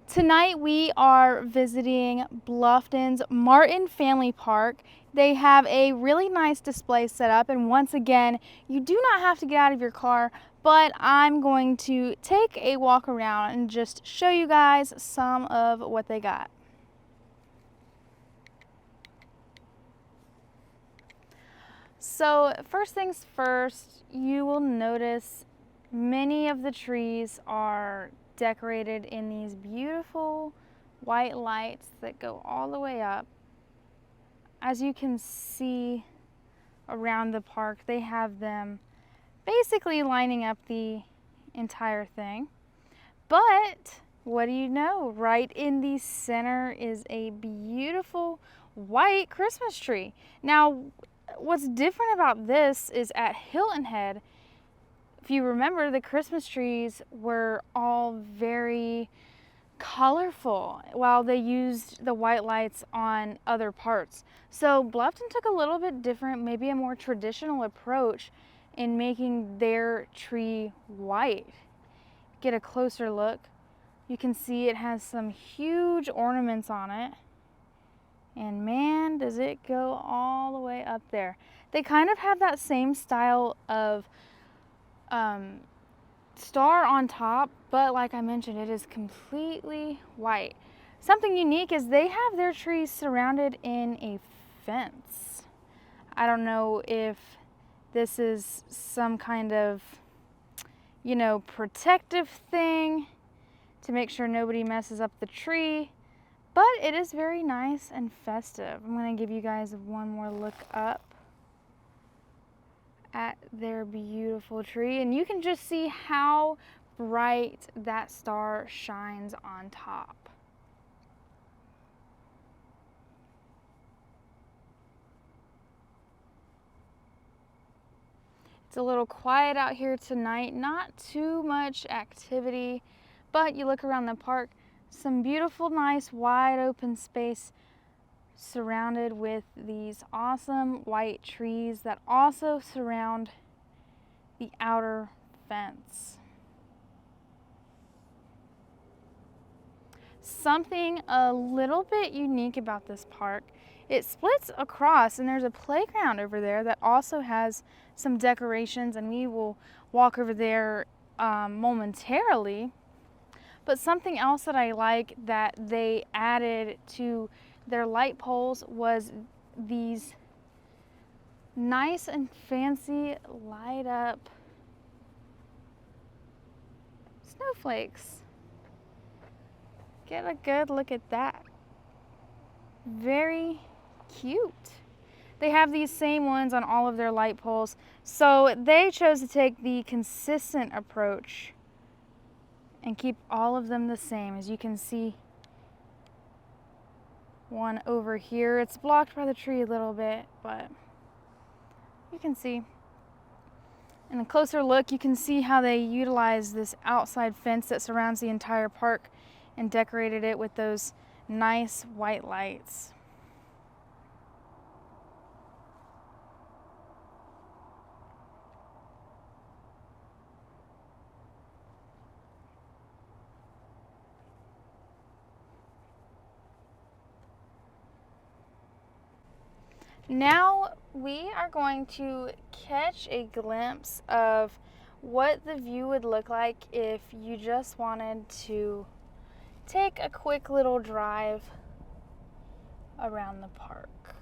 Tonight we are visiting Bluffton's Martin Family Park. They have a really nice display set up, and once again, you do not have to get out of your car, but I'm going to take a walk around and just show you guys some of what they got. So first things first, you will notice many of the trees are decorated in these beautiful white lights that go all the way up. As you can see around the park, they have them basically lining up the entire thing. But what do you know? Right in the center is a beautiful white Christmas tree. Now, what's different about this is at Hilton Head, if you remember, the Christmas trees were all very colorful while they used the white lights on other parts. So Bluffton took a little bit different, maybe a more traditional approach in making their tree white. Get a closer look. You can see it has some huge ornaments on it. And man, does it go all the way up there. They kind of have that same style of star on top, but like I mentioned, it is completely white. Something unique is they have their trees surrounded in a fence. I don't know if this is some kind of, protective thing to make sure nobody messes up the tree, but it is very nice and festive. I'm going to give you guys one more look up at their beautiful tree, and you can just see how bright that star shines on top. It's a little quiet out here tonight, not too much activity, but you look around the park, some beautiful, nice, wide open space surrounded with these awesome white trees that also surround the outer fence. Something a little bit unique about this park, it splits across and there's a playground over there that also has some decorations, and we will walk over there momentarily. But something else that I like that they added to their light poles was these nice and fancy light up snowflakes. Get a good look at that. Very cute. They have these same ones on all of their light poles, so they chose to take the consistent approach and keep all of them the same. As you can see, one over here, it's blocked by the tree a little bit, but you can see. In a closer look, you can see how they utilize this outside fence that surrounds the entire park and decorated it with those nice white lights. Now we are going to catch a glimpse of what the view would look like if you just wanted to take a quick little drive around the park.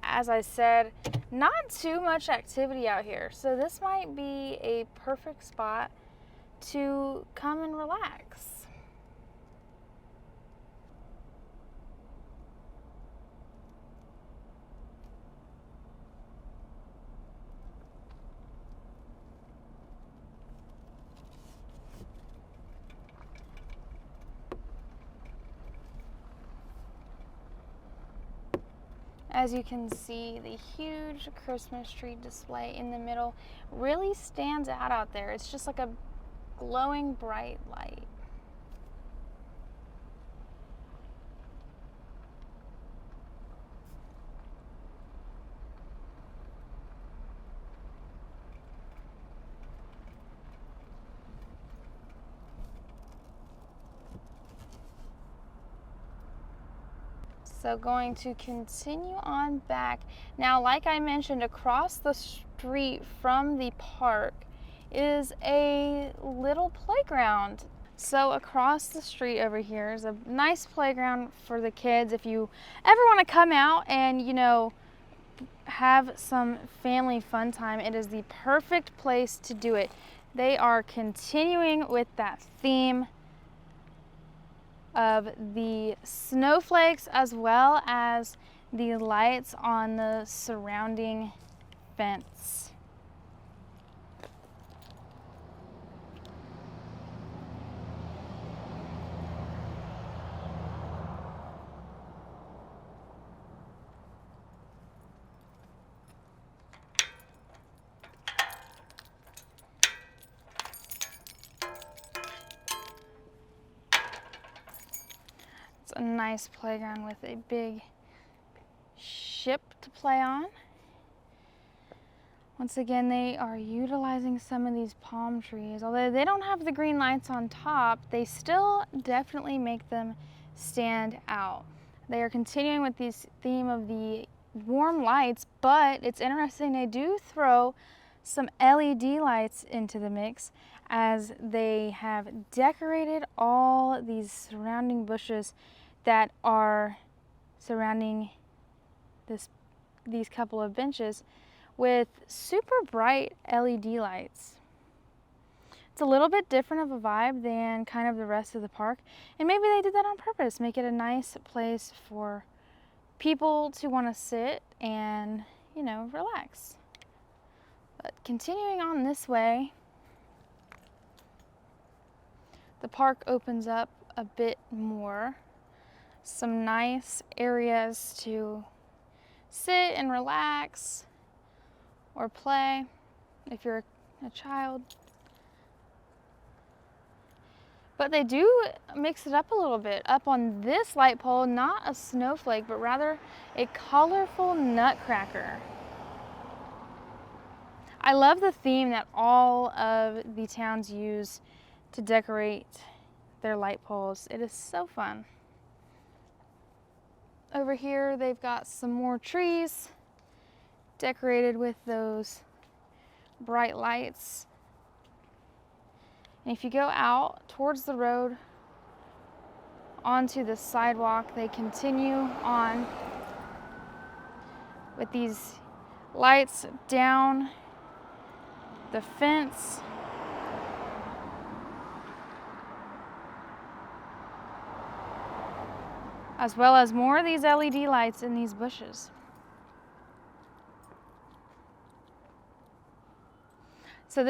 As I said, not too much activity out here, so this might be a perfect spot to come and relax. As you can see, the huge Christmas tree display in the middle really stands out there. It's just like a glowing bright light. So going to continue on back. Now, like I mentioned, across the street from the park is a little playground. So across the street over here is a nice playground for the kids. If you ever want to come out and, you know, have some family fun time, it is the perfect place to do it. They are continuing with that theme of the snowflakes as well as the lights on the surrounding fence. It's a nice playground with a big ship to play on. Once again, they are utilizing some of these palm trees. Although they don't have the green lights on top, they still definitely make them stand out. They are continuing with this theme of the warm lights, but it's interesting, they do throw some LED lights into the mix as they have decorated all these surrounding bushes that are surrounding these couple of benches with super bright LED lights. It's a little bit different of a vibe than kind of the rest of the park, and maybe they did that on purpose, make it a nice place for people to want to sit and, you know, relax. But continuing on this way, the park opens up a bit more. Some nice areas to sit and relax or play if you're a child. But they do mix it up a little bit. Up on this light pole, not a snowflake, but rather a colorful nutcracker. I love the theme that all of the towns use to decorate their light poles. It is so fun. Over here, they've got some more trees decorated with those bright lights. And if you go out towards the road onto the sidewalk, they continue on with these lights down the fence. As well as more of these LED lights in these bushes. So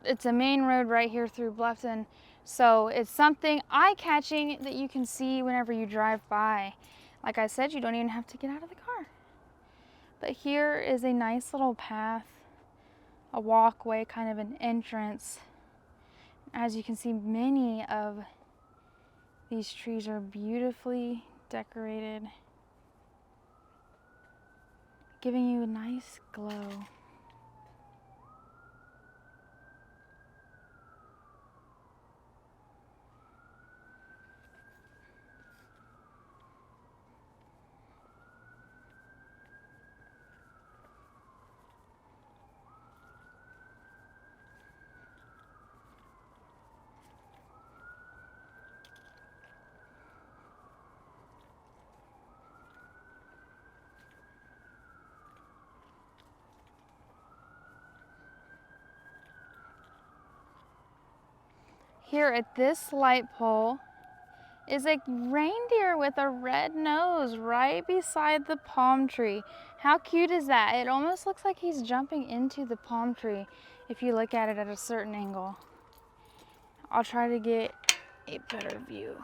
it's a main road right here through Bluffton. So it's something eye-catching that you can see whenever you drive by. Like I said, you don't even have to get out of the car. But here is a nice little path, a walkway, kind of an entrance. As you can see, many of these trees are beautifully decorated, giving you a nice glow. Here at this light pole is a reindeer with a red nose right beside the palm tree. How cute is that? It almost looks like he's jumping into the palm tree if you look at it at a certain angle. I'll try to get a better view.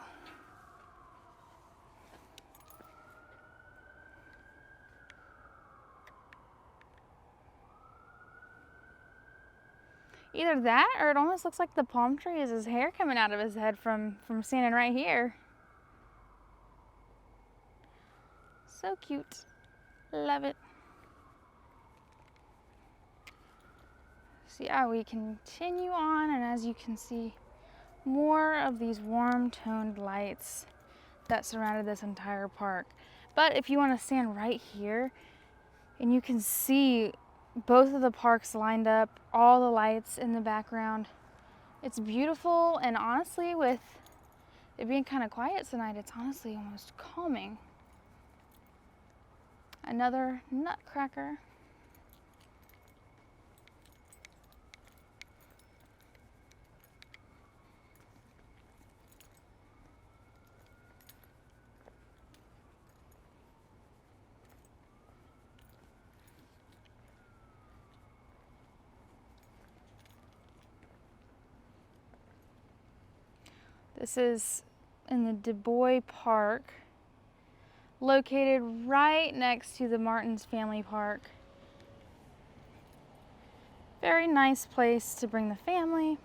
Either that or it almost looks like the palm tree is his hair coming out of his head from standing right here. So cute. Love it. So yeah, we continue on, and as you can see, more of these warm toned lights that surrounded this entire park. But if you want to stand right here, and you can see both of the parks lined up, all the lights in the background. It's beautiful, and honestly, with it being kind of quiet tonight, it's honestly almost calming. Another nutcracker. This is in the Du Bois Park, located right next to the Martins Family Park. Very nice place to bring the family.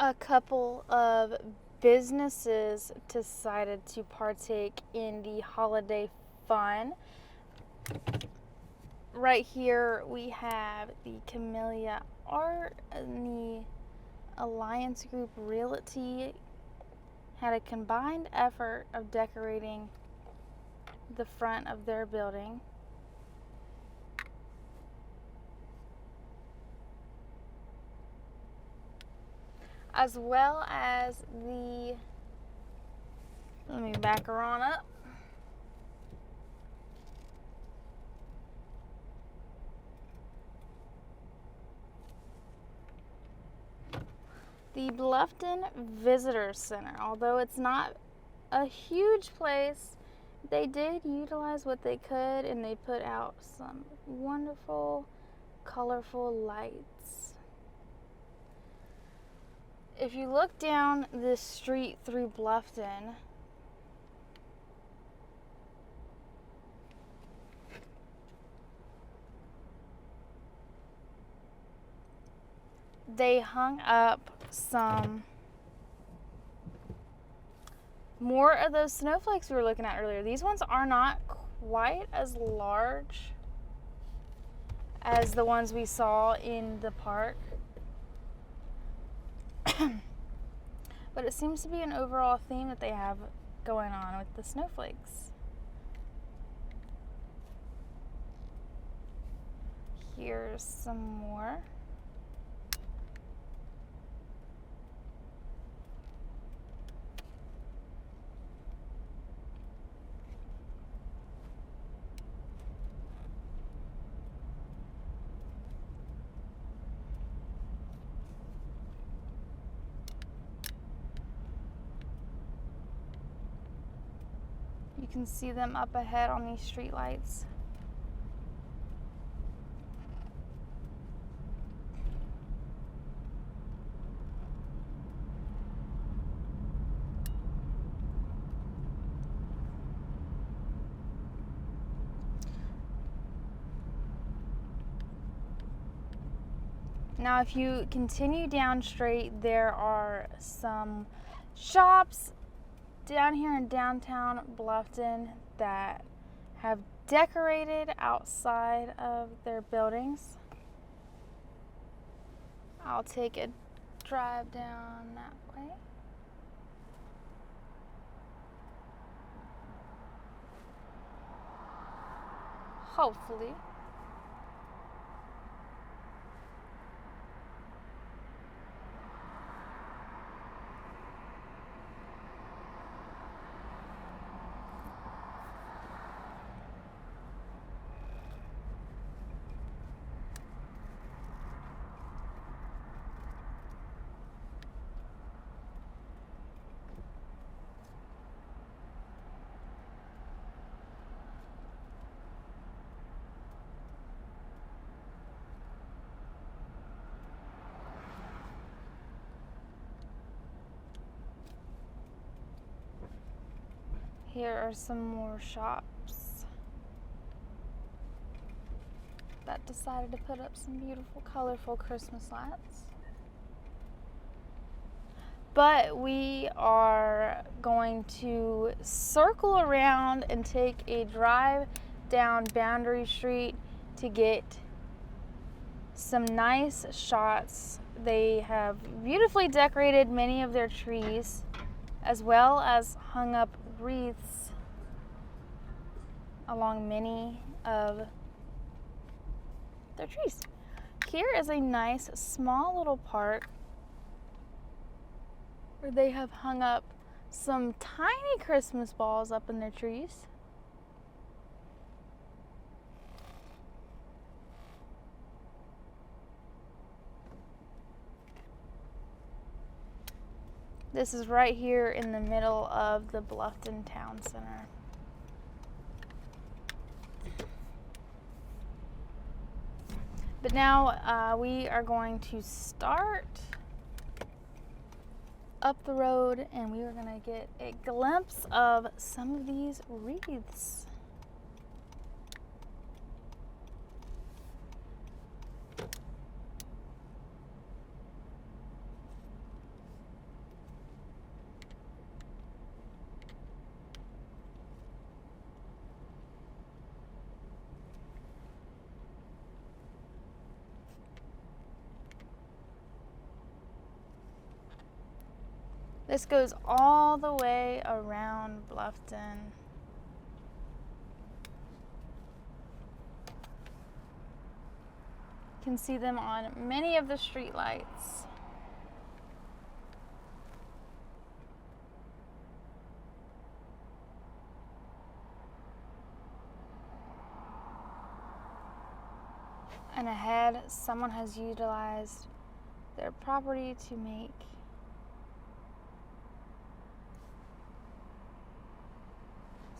A couple of businesses decided to partake in the holiday fun. Right here we have the Camellia Art and the Alliance Group Realty had a combined effort of decorating the front of their building. As well as the, let me back her on up. The Bluffton Visitor Center, although it's not a huge place, they did utilize what they could, and they put out some wonderful, colorful lights. If you look down this street through Bluffton, they hung up some more of those snowflakes we were looking at earlier. These ones are not quite as large as the ones we saw in the park. But it seems to be an overall theme that they have going on with the snowflakes. Here's some more. You can see them up ahead on these street lights. Now, if you continue down straight, there are some shops down here in downtown Bluffton that have decorated outside of their buildings. I'll take a drive down that way. Hopefully. Here are some more shops that decided to put up some beautiful, colorful Christmas lights. But we are going to circle around and take a drive down Boundary Street to get some nice shots. They have beautifully decorated many of their trees, as well as hung up wreaths along many of their trees. Here is a nice small little park where they have hung up some tiny Christmas balls up in their trees. This is right here in the middle of the Bluffton Town Center. But now we are going to start up the road and we are going to get a glimpse of some of these wreaths. This goes all the way around Bluffton. You can see them on many of the street lights. And ahead, someone has utilized their property to make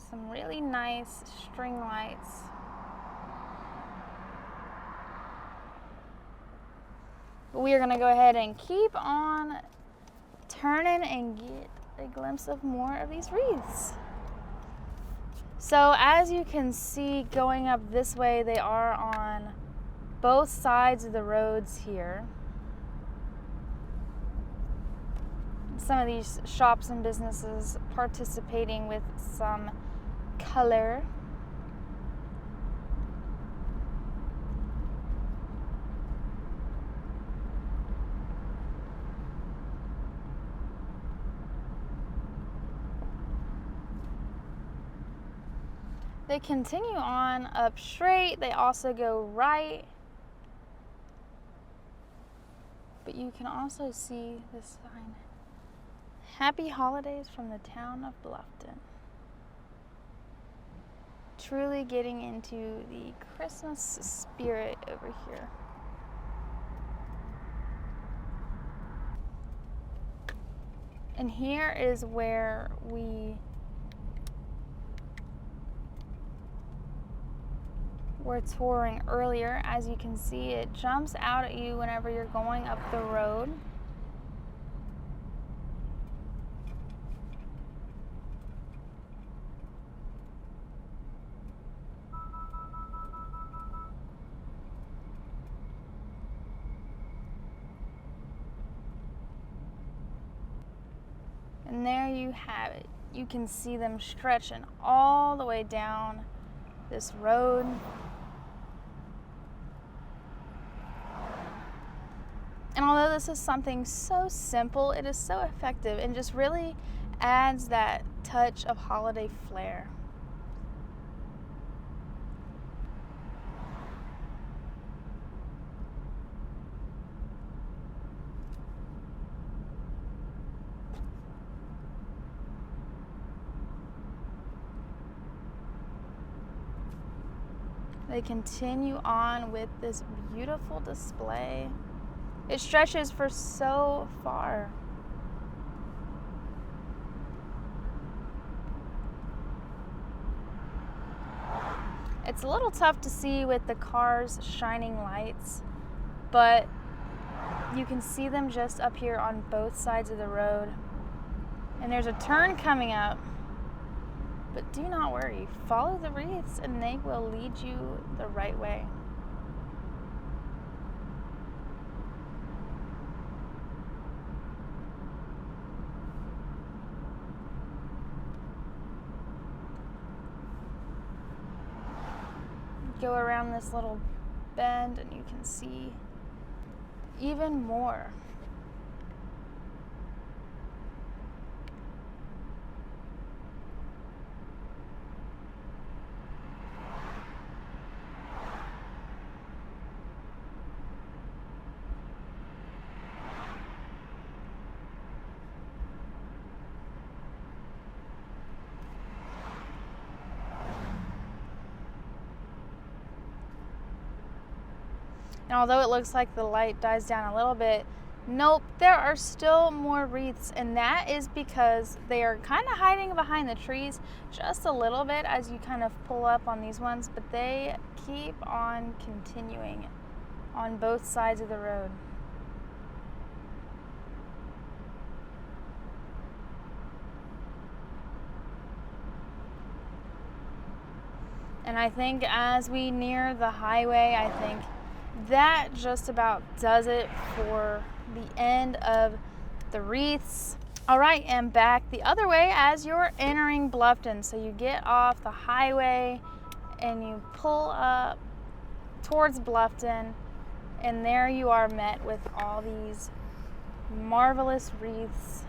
some really nice string lights. We are going to go ahead and keep on turning and get a glimpse of more of these wreaths. So as you can see, going up this way, they are on both sides of the roads here. Some of these shops and businesses participating with some color. They continue on up straight. They also go right. But you can also see this sign, Happy Holidays from the town of Bluffton. Truly getting into the Christmas spirit over here. And here is where we were touring earlier. As you can see, it jumps out at you whenever you're going up the road. And there you have it. You can see them stretching all the way down this road. And although this is something so simple, it is so effective and just really adds that touch of holiday flair. They continue on with this beautiful display. It stretches for so far. It's a little tough to see with the car's shining lights, but you can see them just up here on both sides of the road. And there's a turn coming up. But do not worry, follow the wreaths and they will lead you the right way. go around this little bend and you can see even more. And although it looks like the light dies down a little bit, nope, there are still more wreaths, and that is because they are kind of hiding behind the trees just a little bit as you kind of pull up on these ones, but they keep on continuing on both sides of the road. And I think as we near the highway, I think that just about does it for the end of the wreaths. All right, and back the other way as you're entering Bluffton. So you get off the highway and you pull up towards Bluffton, and there you are met with all these marvelous wreaths.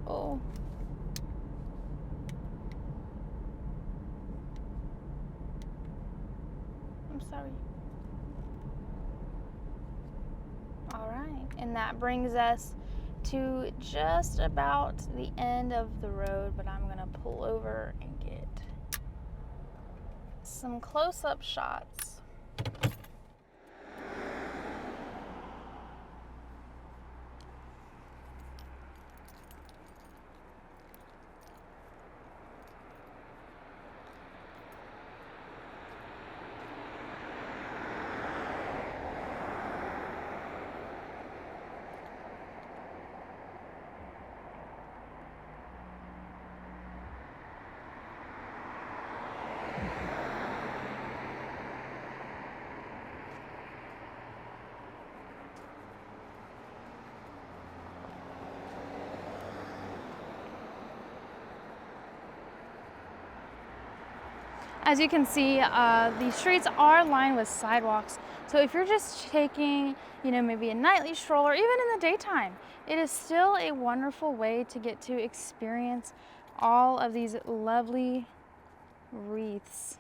Oh. I'm sorry. All right, and that brings us to just about the end of the road, but I'm gonna pull over and get some close-up shots. As you can see, the streets are lined with sidewalks. So if you're just taking, maybe a nightly stroll or even in the daytime, it is still a wonderful way to get to experience all of these lovely wreaths.